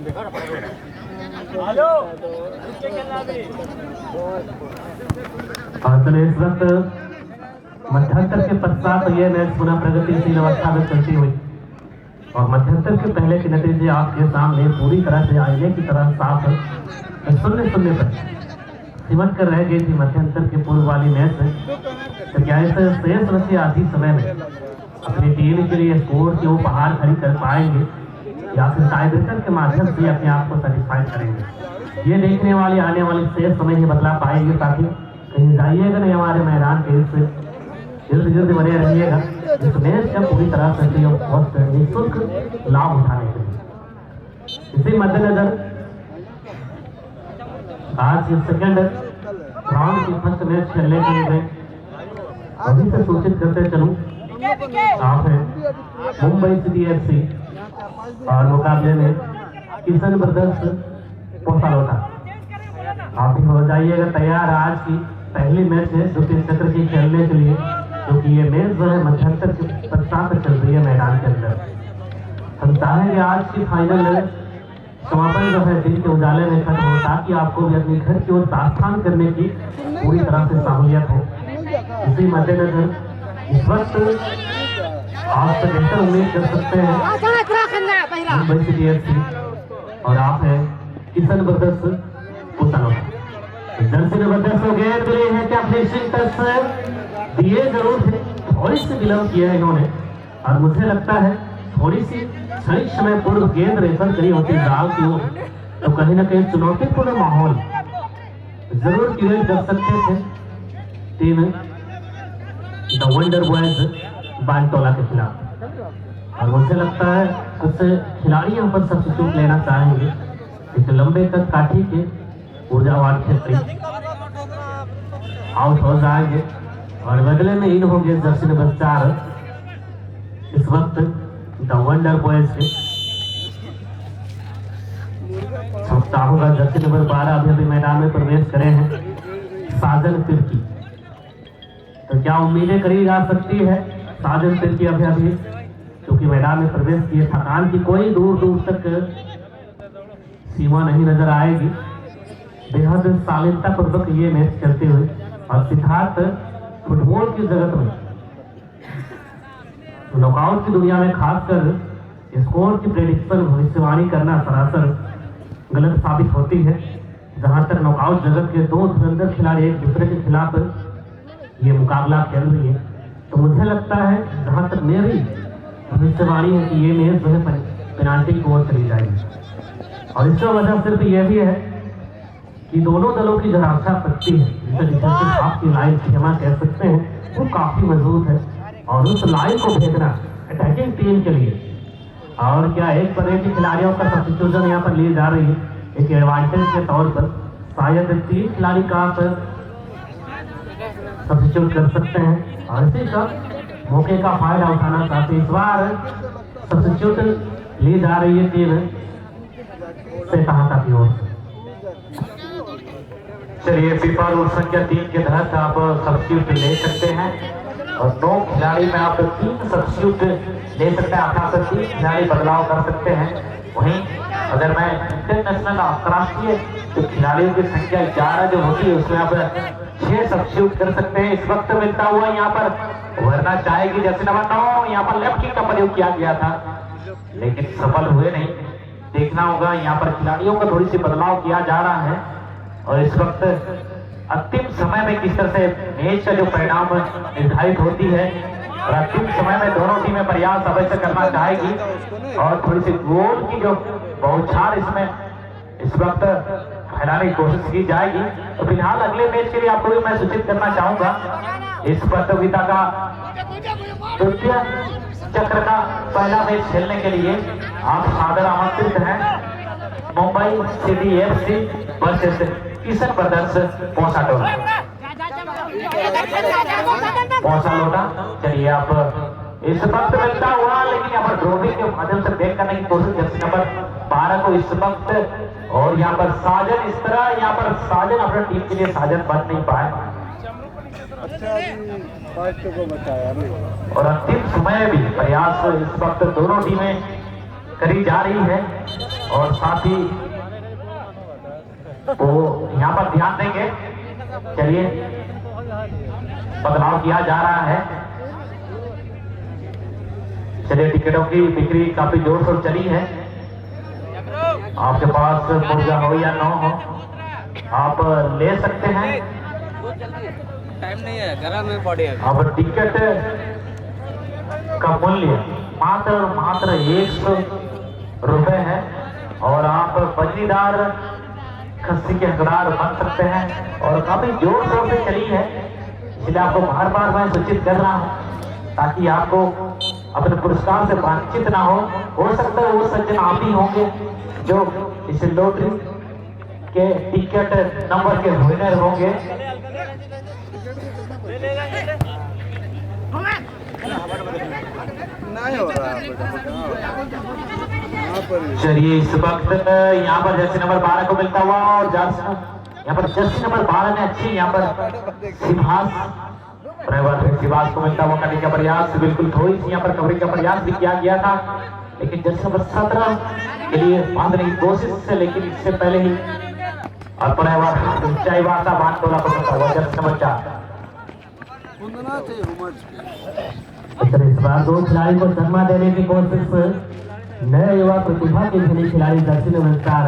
इस वक्त मध्यंतर के पश्चात ये मैच पुनः प्रगतिशील अवस्था में चलती हुई और मध्यंतर के पहले के नतीजे आपके सामने पूरी तरह से आईने की तरह साफ है। 0-0 पर सिमट कर रह गई थी मध्यंतर के पूर्व वाली मैच में। तो क्या इस शेष बचे आधी समय में अपनी टीम के लिए स्कोर के उपहार खड़ी कर पाएंगे या फिर टाई ब्रेकर के माध्यम से अपने आप को सेटिस्फाई करेंगे, ये देखने वाली आने वाली शेष समय ही बतला पाएंगे। ताकि कहीं जाइएगा नहीं हमारे मैदान के इर्द गिर्द बने रहिएगा इस मैच का पूरी तरह से बहुत निःशुल्क लाभ उठाने के लिए। इसी मद्देनजर आज सेकंड राउंड की फर्स्ट मैच खेलने के लिए अभी से सूचित करते चलूं, आप है मुंबई सिटी FC और मुकाबले में किशन ब्रदर्स पोसालोटा। आप भी हो जाइएगा तैयार। आज की पहली मैच है द्वितीय चक्र की खेलने के लिए, क्योंकि ये मैच जो है मध्यंतर के पश्चात चल रही है मैदान के अंदर। हम चाहेंगे आज की फाइनल समापन जो है दिन के उजाले में खत्म हो, ताकि आपको भी अपने घर की ओर प्रस्थान करने की पूरी तरह से सहूलियत हो। इसी मद्देनजर इस वक्त आपसे बेहतर उम्मीद कर सकते हैं मुंबई सिटी FC और आप है किशन ब्रदर्स पोसालोटा। जर्सी नंबर 10 को गेंद मिली है, क्या फिनिशिंग टच दिए जरूर थे, थोड़ी सी विलंब किया है इन्होंने और मुझे लगता है थोड़ी सी क्षणिक समय पूर्व गेंद रेफर करी होती दाल की ओर तो कहीं ना कहीं चुनौतीपूर्ण माहौल जरूर क्रिएट कर सकते थे टीम द वंडर बॉयज बांटोला के खिलाफ। और मुझे लगता है कुछ खिलाड़ी यहाँ पर सब्स्टिट्यूट लेना चाहेंगे, एक लंबे कद काठी के ऊर्जावान क्षेत्री आउट हो जाएंगे और बदले में इन होंगे जर्सी नंबर 4 इस वक्त द वंडर बॉयज के सप्ताहों का जर्सी नंबर 12 अभी मैदान में प्रवेश करे हैं साजन तिर्की। तो क्या उम्मीदें करी जा सकती है साजन तिर्की अभी क्योंकि मैदान में प्रवेश किए, थकान की कोई दूर दूर तक सीमा नहीं नजर आएगी। बेहद शालीनता पूर्वक ये मैच खेलते हुए और सिद्धार्थ फुटबॉल की जगत में नॉकआउट की दुनिया में खासकर स्कोर की प्रेडिक्शन भविष्यवाणी करना सरासर गलत साबित होती है। जहां तक नॉकआउट जगत के दो धुरंधर खिलाड़ी एक दूसरे के खिलाफ ये मुकाबला खेल रही है, तो मुझे लगता है जहां तक मेरी भविष्यवाणी है कि ये मैच जो है पेनाल्टी की ओर चली जाएगी। और इसका वजह सिर्फ यह भी है कि दोनों दलों की जो रक्षा शक्ति है, जिसे डिफेंसिव हाफ की लाइन क्षमा कह सकते हैं, वो काफी मजबूत है और उस लाइन को भेजना अटैकिंग टीम के लिए और क्या एक पर एक खिलाड़ियों का सब्स्टिट्यूशन यहाँ पर ली जा रही है एक एडवांटेज के तौर पर। शायद 3 खिलाड़ी का आप सब्स्टिट्यूट कर सकते हैं और इसी का मौके का फायदा उठाना चाहते। इस बार सब्स्टिट्यूट ली जा रही है टीम से सहायता की ओर। चलिए फीफा रूल संख्या 3 के तहत आप सब्स्टिट्यूट ले सकते हैं और 9 खिलाड़ी में आप 3 सब्स्टिट्यूट ले सकते हैं। आप 3 खिलाड़ी बदलाव कर सकते हैं। वहीं अगर मैं इंटरनेशनल अंतर्राष्ट्रीय तो खिलाड़ियों की संख्या 11 जो होती है उसमें आप 6 सब्स्टिट्यूट कर सकते हैं। इस वक्त मिलता हुआ यहाँ पर वरना चाहेगी जैसे नंबर 9 यहाँ पर लेफ्ट किक का प्रयोग किया गया था लेकिन सफल हुए नहीं। देखना होगा यहाँ पर खिलाड़ियों का थोड़ी सी बदलाव किया जा रहा है और इस वक्त अंतिम समय में किस तरह से मैच का जो परिणाम निर्धारित होती है और अंतिम समय में दोनों टीमें प्रयास अवश्य करना चाहेगी और थोड़ी सी गोल की जो बौछार इसमें इस वक्त फैलाने की कोशिश की जाएगी। तो फिलहाल अगले मैच के लिए आपको भी मैं सूचित करना चाहूंगा इस प्रतियोगिता का द्वितीय चक्र का पहला मैच खेलने के लिए आप सादर आमंत्रित हैं Mumbai City FC versus Kishan Brothers Posalota. चलिए आप इस वक्त मिलता हुआ लेकिन यहाँ पर ड्रोविंग के माध्यम से बैक करने की कोशिश जर्सी नंबर 12 को इस वक्त और यहाँ पर साजन इस तरह यहाँ पर साजन अपने टीम के लिए साजन बन नहीं पाए और अंतिम समय भी प्रयास इस वक्त दोनों टीमें करी जा रही है। और साथ ही वो यहाँ पर ध्यान देंगे। चलिए बदलाव किया जा रहा है। चलिए टिकटों की बिक्री काफी जोर शोर चली है। आपके पास पुर्जा हो या न हो आप ले सकते हैं। टाइम नहीं है, घर में पड़े। अब टिकट का मूल्य मात्र 100 रुपए है और आप बजरीदार खस्सी के हकदार बन सकते हैं और काफी जोर शोर से चली है, इसलिए आपको बार बार मैं सूचित कर रहा हूं ताकि आपको अपने पुरस्कार से वंचित ना हो सकता है वो सज्जन आप ही होंगे जो इस लॉटरी के टिकट नंबर के विनर होंगे। चलिए इस वक्त यहाँ पर जर्सी नंबर 12 को मिलता हुआ और यहाँ पर जर्सी नंबर 12 ने अच्छी यहाँ पर सिवास को मिलता हुआ करने का प्रयास, बिल्कुल थोड़ी सी यहाँ पर कवरिंग का प्रयास भी किया गया था, लेकिन जर्सी नंबर 17 के लिए बांधने की कोशिश से, लेकिन इससे पहले ही ऊंचाई वार्ता बांध टोला को मिलता हुआ जर्सी नंबर 4। इस बार 2 खिलाड़ी को जन्मा देने की कोशिश नए युवा प्रतिभा के धनी खिलाड़ी जर्सी नंबर 4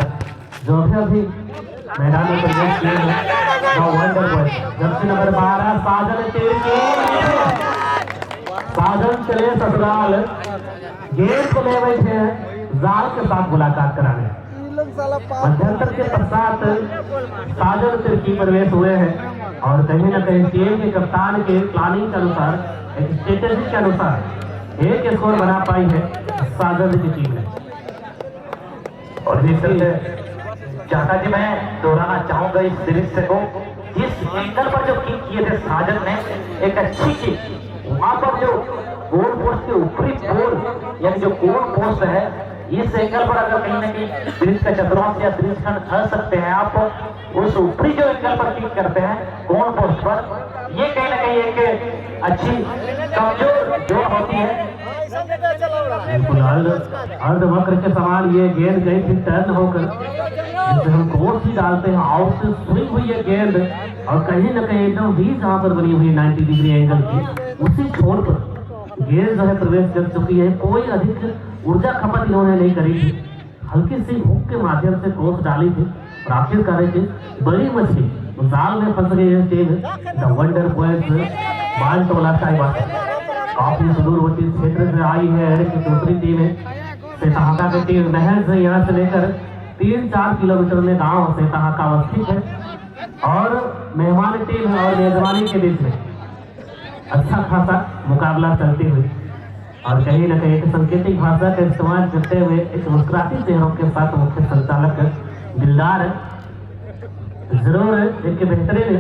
जो अभी मैदान में प्रवेश किए हैं। जर्सी नंबर 12 साजन चले ससुराल गेट को ले बैठे हैं जाल के साथ मुलाकात कराने। मध्यंतर के पश्चात साजन तिरकी प्रवेश हुए हैं और कहीं न कहीं टीम के कप्तान के प्लानिंग के अनुसार, एक स्ट्रेटेजी के अनुसार एक स्कोर बना पाई है साजन की टीम ने। और जिस तरह चाहता जी मैं दोहराना चाहूंगा इस दृश्य को, जिस एंगल पर जो किक किए थे साजन ने, एक अच्छी किक वहां पर जो गोल पोस्ट के ऊपरी गोल यानी जो गोल पोस्ट है, इस एंगल पर अगर कहीं ना कहीं ब्रिज का चतुर्थांश या ब्रिज खंड धर सकते हैं आप, उस ऊपरी जो एंगल पर किक करते हैं गोल पोस्ट पर, ये कहीं ना कहीं एक अच्छी कमजोर जो होती है। अर्ध वक्र के समान ये गेंद गई थी टर्न होकर, जिसे हम कोर्स ही डालते हैं आउट से स्विंग हुई ये गेंद और कहीं न कहीं एकदम भी जहां पर बनी हुई 90 डिग्री एंगल की उसी छोर पर गेंद जो है प्रवेश कर चुकी है। कोई अधिक ऊर्जा खपत इन्होंने नहीं करी थी, हल्की सी हुक के माध्यम से कोर्स डाली थी और आखिरकार एक बड़ी मछली जाल में फंस गई है टीम द वंडर बॉयज बाल टोला साहिबा काफी सुदूरवर्ती क्षेत्र से आई है। दूसरी टीम है सेताहाका की टीम नहर से यहाँ से लेकर 3-4 किलोमीटर में गांव सेताहाका अवस्थित है और मेहमान टीम है और मेजबानी के बीच में अच्छा खासा मुकाबला चलती हुई और कहीं न कहीं एक सांकेतिक भाषा का इस्तेमाल करते हुए एक मुस्कुराती चेहरों के साथ मुख्य संचालक दिलदार जरूर एक बेहतरीन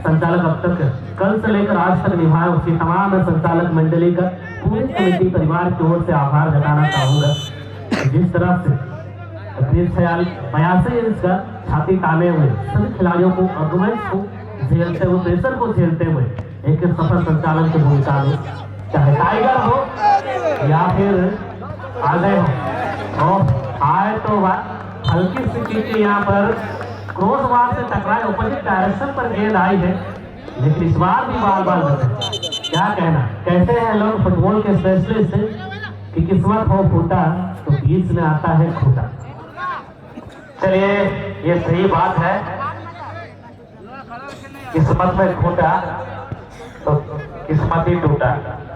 संचालक अब तक कल से लेकर आज तक निभाए उसकी तमाम संचालक मंडली का पूरी कमेटी परिवार की ओर से आभार जताना चाहूंगा। जिस तरह से 82 इंच का छाती ताने हुए सभी खिलाड़ियों को आर्गुमेंट्स को झेलते हुए, प्रेशर को झेलते हुए एक सफल संचालन की भूमिका में, चाहे टाइगर हो या फिर आगे हो और आए तो हल्की सी यहाँ पर क्रॉस बार से टकराए अपोजिट डायरेक्शन पर गेंद आई है, लेकिन इस बार भी बाल बाल बचे। क्या कहना, कहते हैं लोग फुटबॉल के स्पेशलिस्ट कि किस्मत हो फूटा तो बीच में आता है खूटा। चलिए ये सही बात है, किस्मत में खूटा तो किस्मत ही टूटा।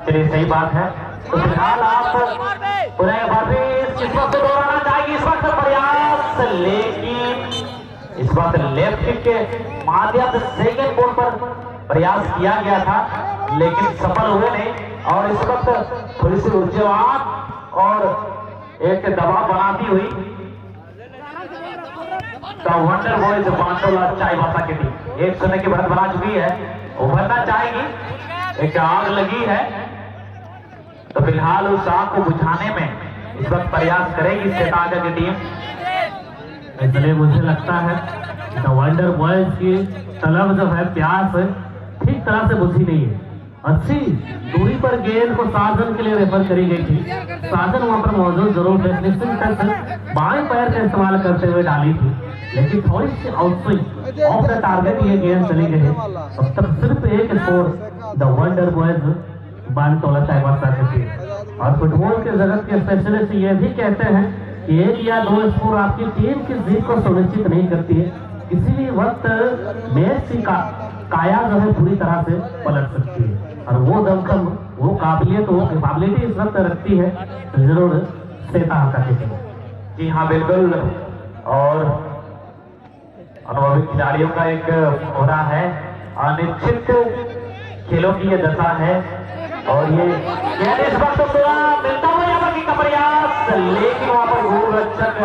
चलिए सही बात है। तो फिलहाल आप पूरे किस्मत को दोहराना चाहिए इस वक्त प्रयास, लेकिन इस वक्त लेफ्ट किक के माध्यम से सेकंड बॉल पर प्रयास किया गया था लेकिन सफल हुए नहीं और इस वक्त थोड़ी सी ऊर्जावान और एक दबाव बनाती हुई द वंडर बॉयज बांटोला चाईबासा की टीम 1-0 की बढ़त बना चुकी है, उभरना चाहेगी। एक आग लगी है तो फिलहाल उस आग को बुझाने में इस वक्त प्रयास करेगी सेताहाका की टीम। इसलिए मुझे लगता है द वंडर बॉयज की तलब जो है, प्यास है, ठीक तरह से बुझी नहीं है। अच्छी दूरी पर गेंद को साजन के लिए रेफर करी गई थी, साजन वहां पर मौजूद जरूर थे। निश्चित टच बाएं पैर का इस्तेमाल करते हुए डाली थी, लेकिन थोड़ी सी आउटस्विंग ऑफ द टारगेट ये गेंद चली गई। अब तक सिर्फ एक score the Wonder Boys Bantola Chaibasa के टीम। और फुटबॉल के जगत के स्पेशलिस्ट ये भी कहते हैं कि एक या दो स्कोर आपकी टीम की जीत को सुनिश्चित नहीं करती है, किसी भी वक्त मैच की काया जो है पूरी तरह से पलट सकती है। और वो दमखम, वो काबिलियत, वो कैपेबिलिटी इस वक्त रखती है जरूर सेता का टीम। जी हाँ बिल्कुल, और अनुभवी खिलाड़ियों का एक होना है। अनिश्चित खेलों की ये दशा है और ये इस वक्त मिलता हुआ यहाँ पर का प्रयास, लेकिन वहां पर गोल रक्षक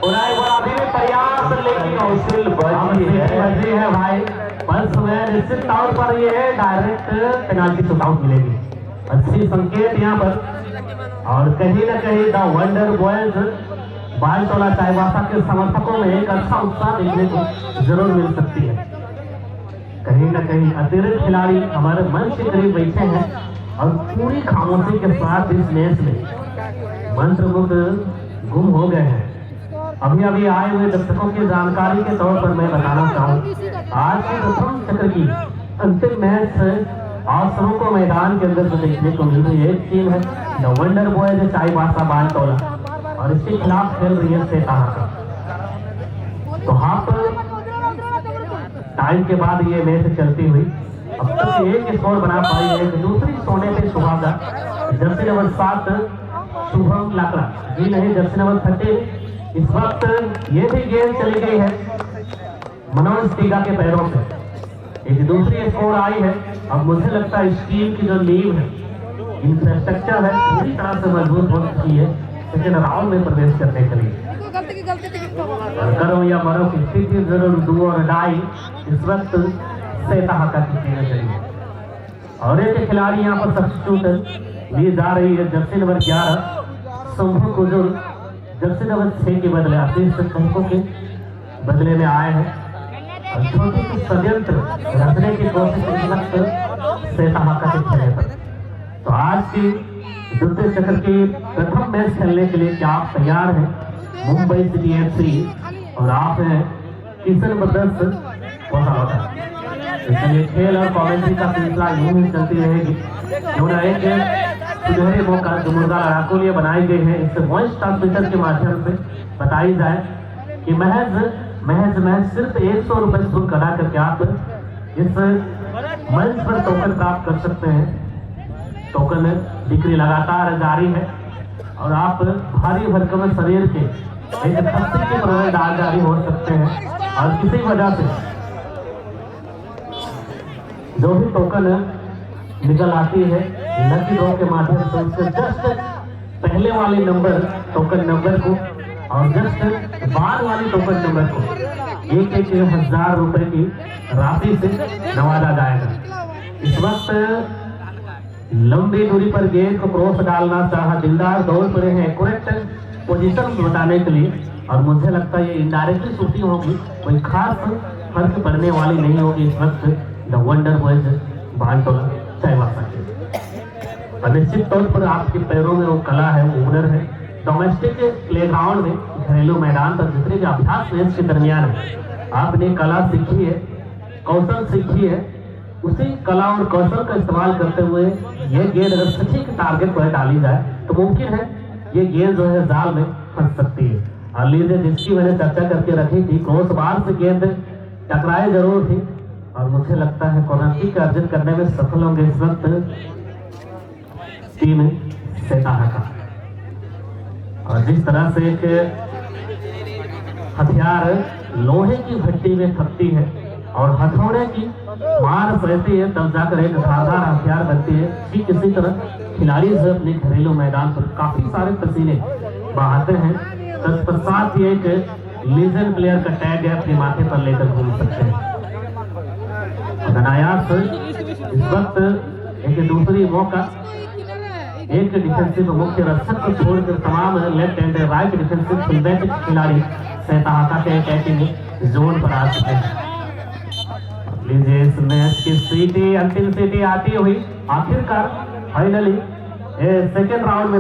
अभी भी प्रयास, लेकिन हौसिल बजी है भाई। बस में निश्चित तौर पर ये डायरेक्ट पेनाल्टी शूटआउट मिलेगी, अच्छी संकेत यहाँ पर। और कहीं ना कहीं the Wonder Boys Bantola Chaibasa के समर्थकों में एक अच्छा उत्साह देखने को जरूर मिल सकती है। कहीं ना कहीं अतिरिक्त खिलाड़ी हमारे मंच के करीब बैठे हैं और पूरी खामोशी के साथ इस मैच में मंत्रमुग्ध गुम हो गए हैं। अभी अभी आए हुए दर्शकों की जानकारी के तौर पर मैं बताना चाहूँ, आज के प्रथम चक्र की अंतिम मैच आज शुरू को मैदान के अंदर जो देखने को मिल रही है, एक टीम है द वंडर बॉयज चाईबासा बानतोला और इसके खिलाफ खेल रही है सेता। तो हाफ टाइम के बाद ये मैच चलती हुई अब तक एक स्कोर बना पाई है। दूसरी सोने पे सुहागा, जर्सी नंबर 7 शुभम लाकड़ा जी नहीं, जर्सी नंबर 30 इस वक्त ये भी गेंद चली गई है मनोज टीगा के पैरों से। एक दूसरी स्कोर आई है। अब मुझे लगता है इस टीम की जो नींव है, इंफ्रास्ट्रक्चर है, पूरी तरह से मजबूत हो चुकी है सेकेंड राउंड में प्रवेश करने के लिए। करो या मरो की स्थिति जरूर डू और डाई इस वक्त सेता का चली। और एक खिलाड़ी यहाँ पर सब्स्टिट्यूट ली जा रही है, Jersey number 11 Shambhu Kujur Jersey number 6 के बदले आशीष कंको के बदले में आए हैं। और छोटी सी षड्यंत्र रचने की कोशिश इस वक्त सेता का खेले पर। तो आज की द्वितीय चक्र के प्रथम मैच खेलने के लिए क्या आप तैयार हैं? मुंबई सिटी एफसी और आप हैं किशन ब्रदर्स कोलकाता। इसलिए खेल और कमेंट्री का सिलसिला यूं ही चलती रहेगी। क्यों ना एक सुनहरे मौका जो मुर्गा लड़ाकों लिए बनाई गई है, इससे वॉइस ट्रांसमीटर के माध्यम से बताई जाए कि महज सिर्फ 100 रुपए शुल्क अदा करके आप इस मंच पर टोकन प्राप्त कर सकते हैं। टोकन बिक्री लगातार जारी है और आप भारी भरकम शरीर के एक खस्ती के प्रवेश जारी हो सकते हैं। और किसी वजह से जो भी टोकन निकल आती है लकी ड्रॉ के माध्यम से, उसके जस्ट पहले वाले नंबर टोकन नंबर को और जस्ट बाद वाली टोकन नंबर को 1,000 रुपए की राशि से नवाजा जाएगा। इस वक्त लंबी दूरी पर गेंद को क्रॉस डालना चाहा, दिलदार दौड़ पड़े हैं एक्यूरेट पोजीशन बताने के लिए। और मुझे लगता है ये इनडायरेक्टली शूटिंग होगी, कोई खास फर्क पड़ने वाली नहीं होगी इस वक्त the Wonder Boys Bantola Chaibasa के। और निश्चित तौर पर आपके पैरों में वो कला है, वो हुनर है। डोमेस्टिक प्लेग्राउंड में, घरेलू मैदान पर जितने भी अभ्यास मैच के दरमियान आपने कला सीखी है, कौशल सीखी है, उसी कला और कौशल का इस्तेमाल करते हुए ये गेंद अगर सच्ची के टारगेट पर डाली जाए तो मुमकिन है ये गेंद जो है जाल में फंस सकती है। और लीजिए जिसकी मैंने चर्चा करके रखी थी, क्रॉस बार से गेंद टकराए जरूर थी और मुझे लगता है कॉर्नर का अर्जन करने में सफल होंगे इस वक्त टीम सेता का। और जिस तरह से एक हथियार लोहे की भट्टी में थकती है और हथौड़े की मार पड़ती है तब जाकर एक धारदार हथियार बनती है, ठीक इसी तरह खिलाड़ी जो अपने घरेलू मैदान पर काफी सारे पसीने बहाते हैं, तत्पश्चात ही एक लीजेंड प्लेयर का टैग है अपने माथे पर लेकर घूम सकते हैं। अनायास इस वक्त एक दूसरी मौका, एक डिफेंसिव मुख्य रक्षक को छोड़कर तमाम left and right defensive full-back खिलाड़ी सेता के अटैकिंग जोन पर आ चुके हैं। लीजिए इस मैच की सीटी, अंतिम सीटी आती हुई आखिरकार फाइनली सेकेंड राउंड में